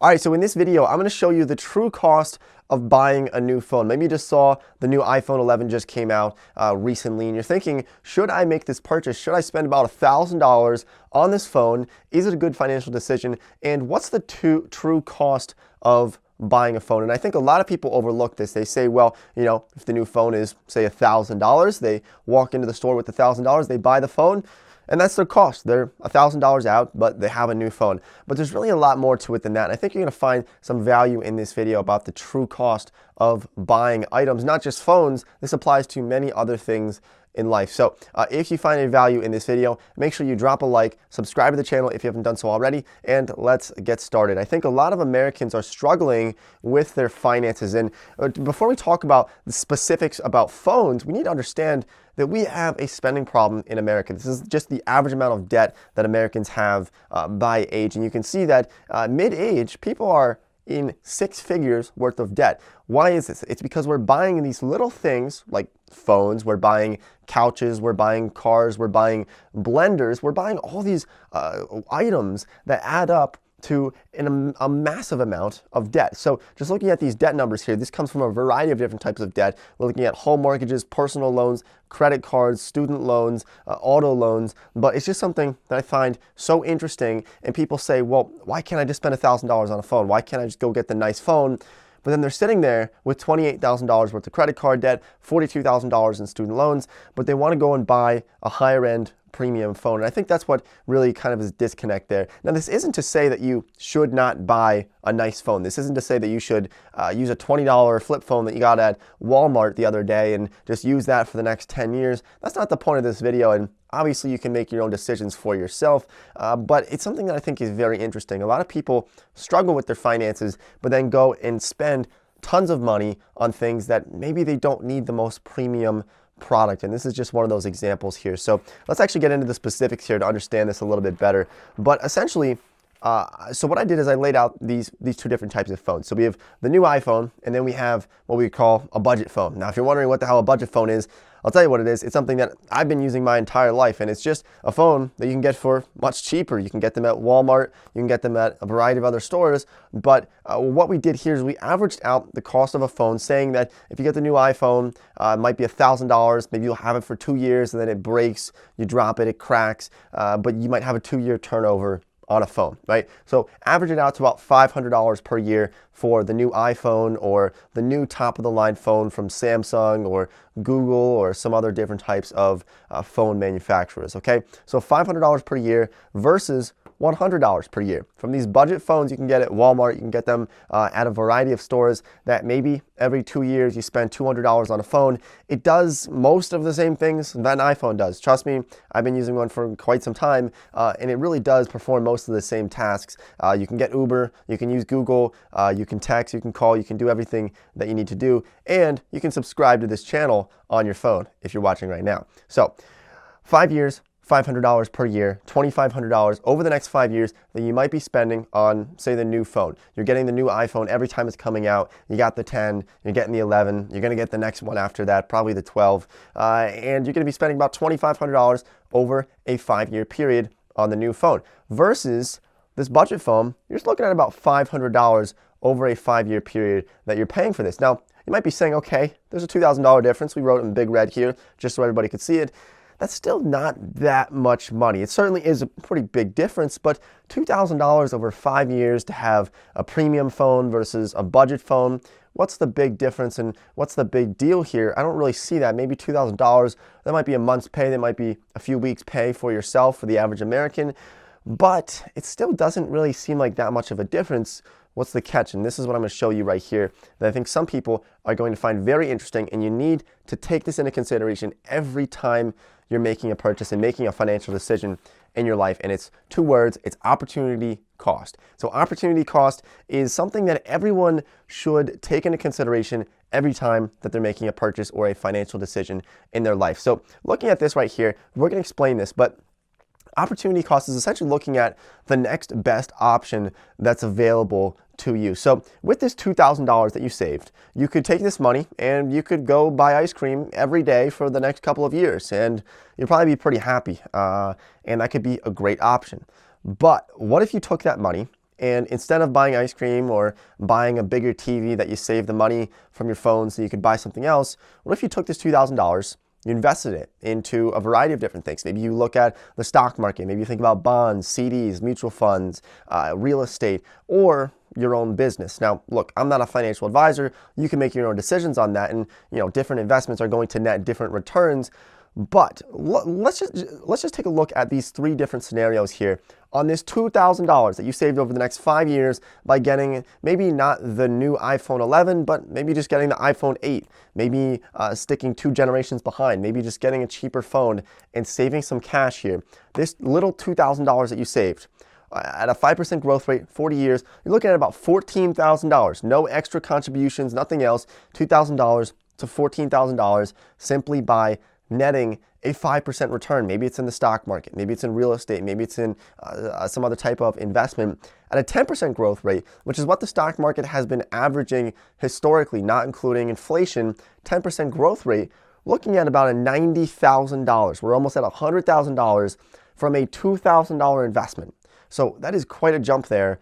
All right, so in this video, I'm going to show you the true cost of buying a new phone. Maybe you just saw the new iPhone 11 just came out recently, and you're thinking, should I make this purchase? Should I spend about $1,000 on this phone? Is it a good financial decision? And what's the true cost of buying a phone? And I think a lot of people overlook this. They say, well, if the new phone is, say, $1,000, they walk into the store with $1,000, they buy the phone, and that's their cost. They're $1,000 out, but they have a new phone. But there's really a lot more to it than that. And I think you're going to find some value in this video about the true cost of buying items, not just phones. This applies to many other things in life. So if you find any value in this video, make sure you drop a like, subscribe to the channel if you haven't done so already, and let's get started. I think a lot of Americans are struggling with their finances. And before we talk about the specifics about phones, we need to understand that we have a spending problem in America. This is just the average amount of debt that Americans have by age. And you can see that mid-age, people are in 6 figures worth of debt. Why is this? It's because we're buying these little things like phones, we're buying couches, we're buying cars, we're buying blenders, we're buying all these items that add up to a massive amount of debt. So just looking at these debt numbers here, this comes from a variety of different types of debt. We're looking at home mortgages, personal loans, credit cards, student loans, auto loans, but it's just something that I find so interesting. And people say, well, why can't I just spend $1,000 on a phone? Why can't I just go get the nice phone? But then they're sitting there with $28,000 worth of credit card debt, $42,000 in student loans, but they want to go and buy a higher end premium phone. And I think that's what really kind of is disconnect there. Now, this isn't to say that you should not buy a nice phone. This isn't to say that you should use a $20 flip phone that you got at Walmart the other day and just use that for the next 10 years. That's not the point of this video. And obviously, you can make your own decisions for yourself, but it's something that I think is very interesting. A lot of people struggle with their finances, but then go and spend tons of money on things that maybe they don't need the most premium product. And this is just one of those examples here. So let's actually get into the specifics here to understand this a little bit better. But essentially, so what I did is I laid out these two different types of phones. So we have the new iPhone, and then we have what we call a budget phone. Now, if you're wondering what the hell a budget phone is, I'll tell you what it is. It's something that I've been using my entire life, and it's just a phone that you can get for much cheaper. You can get them at Walmart, you can get them at a variety of other stores, but what we did here is we averaged out the cost of a phone, saying that if you get the new iPhone, it might be $1,000, maybe you'll have it for 2 years, and then it breaks, you drop it, it cracks, but you might have a 2-year turnover on a phone, right? So average it out to about $500 per year for the new iPhone or the new top of the line phone from Samsung or Google or some other different types of phone manufacturers, okay? So $500 per year versus $100 per year. From these budget phones you can get at Walmart, you can get them at a variety of stores that maybe every 2 years you spend $200 on a phone. It does most of the same things that an iPhone does. Trust me, I've been using one for quite some time, and it really does perform most of the same tasks. You can get Uber, you can use Google, you can text, you can call, you can do everything that you need to do, and you can subscribe to this channel on your phone if you're watching right now. So 5 years, $500 per year, $2,500 over the next 5 years that you might be spending on, say, the new phone. You're getting the new iPhone every time it's coming out. You got the 10, you're getting the 11, you're going to get the next one after that, probably the 12, and you're going to be spending about $2,500 over a 5-year period on the new phone. Versus this budget phone, you're just looking at about $500 over a 5-year period that you're paying for this. Now, you might be saying, okay, there's a $2,000 difference. We wrote it in big red here just so everybody could see it. That's still not that much money. It certainly is a pretty big difference, but $2,000 over 5 years to have a premium phone versus a budget phone, what's the big difference and what's the big deal here? I don't really see that. Maybe $2,000, that might be a month's pay, that might be a few weeks' pay for yourself, for the average American, but it still doesn't really seem like that much of a difference. What's the catch? And this is what I'm going to show you right here that I think some people are going to find very interesting, and you need to take this into consideration every time you're making a purchase and making a financial decision in your life. And it's 2 words, it's opportunity cost. So opportunity cost is something that everyone should take into consideration every time that they're making a purchase or a financial decision in their life. So looking at this right here, we're going to explain this, but opportunity cost is essentially looking at the next best option that's available to you. So with this $2,000 that you saved, you could take this money and you could go buy ice cream every day for the next couple of years, and you'll probably be pretty happy, and that could be a great option. But what if you took that money And instead of buying ice cream or buying a bigger TV that you save the money from your phone so you could buy something else, what if you took this $2,000, you invested it into a variety of different things? Maybe you look at the stock market, maybe you think about bonds, CDs, mutual funds, real estate, or your own business. Now, look, I'm not a financial advisor. You can make your own decisions on that, and different investments are going to net different returns. But let's just take a look at these three different scenarios here on this $2,000 that you saved over the next 5 years by getting maybe not the new iPhone 11, but maybe just getting the iPhone 8, maybe sticking 2 generations behind, maybe just getting a cheaper phone and saving some cash here. This little $2,000 that you saved, at a 5% growth rate, 40 years, you're looking at about $14,000. No extra contributions, nothing else. $2,000 to $14,000 simply by netting a 5% return. Maybe it's in the stock market, maybe it's in real estate, maybe it's in some other type of investment at a 10% growth rate, which is what the stock market has been averaging historically, not including inflation. 10% growth rate, looking at about a $90,000. We're almost at $100,000 from a $2,000 investment. So that is quite a jump there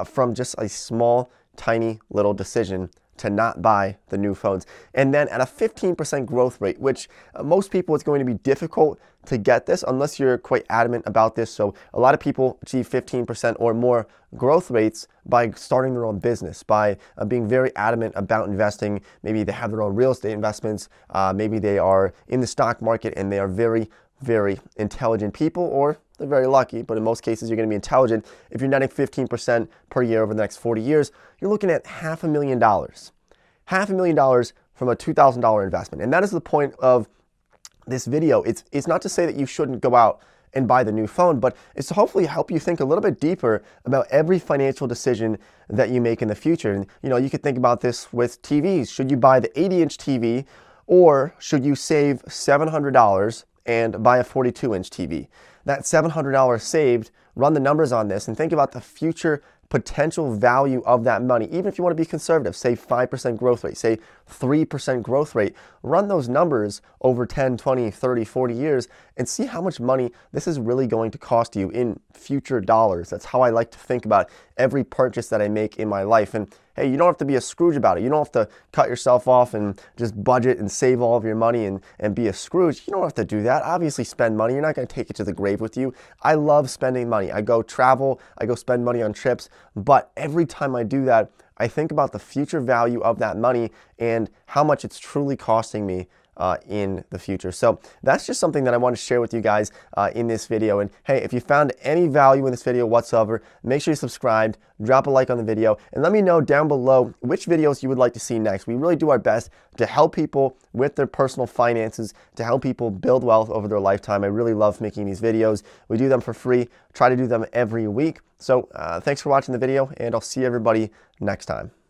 from just a small, tiny little decision to not buy the new phones. And then at a 15% growth rate, which most people, it's going to be difficult to get this unless you're quite adamant about this. So a lot of people achieve 15% or more growth rates by starting their own business, by being very adamant about investing. Maybe they have their own real estate investments. Maybe they are in the stock market and they are very, very intelligent people, or they're very lucky, but in most cases you're going to be intelligent. If you're netting 15% per year over the next 40 years, you're looking at $500,000. $500,000 from a $2,000 investment. And that is the point of this video. It's not to say that you shouldn't go out and buy the new phone, but it's to hopefully help you think a little bit deeper about every financial decision that you make in the future. And you could think about this with TVs. Should you buy the 80-inch TV, or should you save $700 and buy a 42-inch TV? That $700 saved, run the numbers on this and think about the future potential value of that money. Even if you want to be conservative, say 5% growth rate, say 3% growth rate, run those numbers over 10, 20, 30, 40 years and see how much money this is really going to cost you in future dollars. That's how I like to think about every purchase that I make in my life. And hey, you don't have to be a Scrooge about it. You don't have to cut yourself off and just budget and save all of your money and be a Scrooge. You don't have to do that. Obviously, spend money. You're not going to take it to the grave with you. I love spending money. I go travel. I go spend money on trips. But every time I do that, I think about the future value of that money and how much it's truly costing me in the future. So that's just something that I want to share with you guys in this video. And hey, if you found any value in this video whatsoever, make sure you subscribe, drop a like on the video, and let me know down below which videos you would like to see next. We really do our best to help people with their personal finances, to help people build wealth over their lifetime. I really love making these videos. We do them for free, try to do them every week. So thanks for watching the video, and I'll see everybody next time.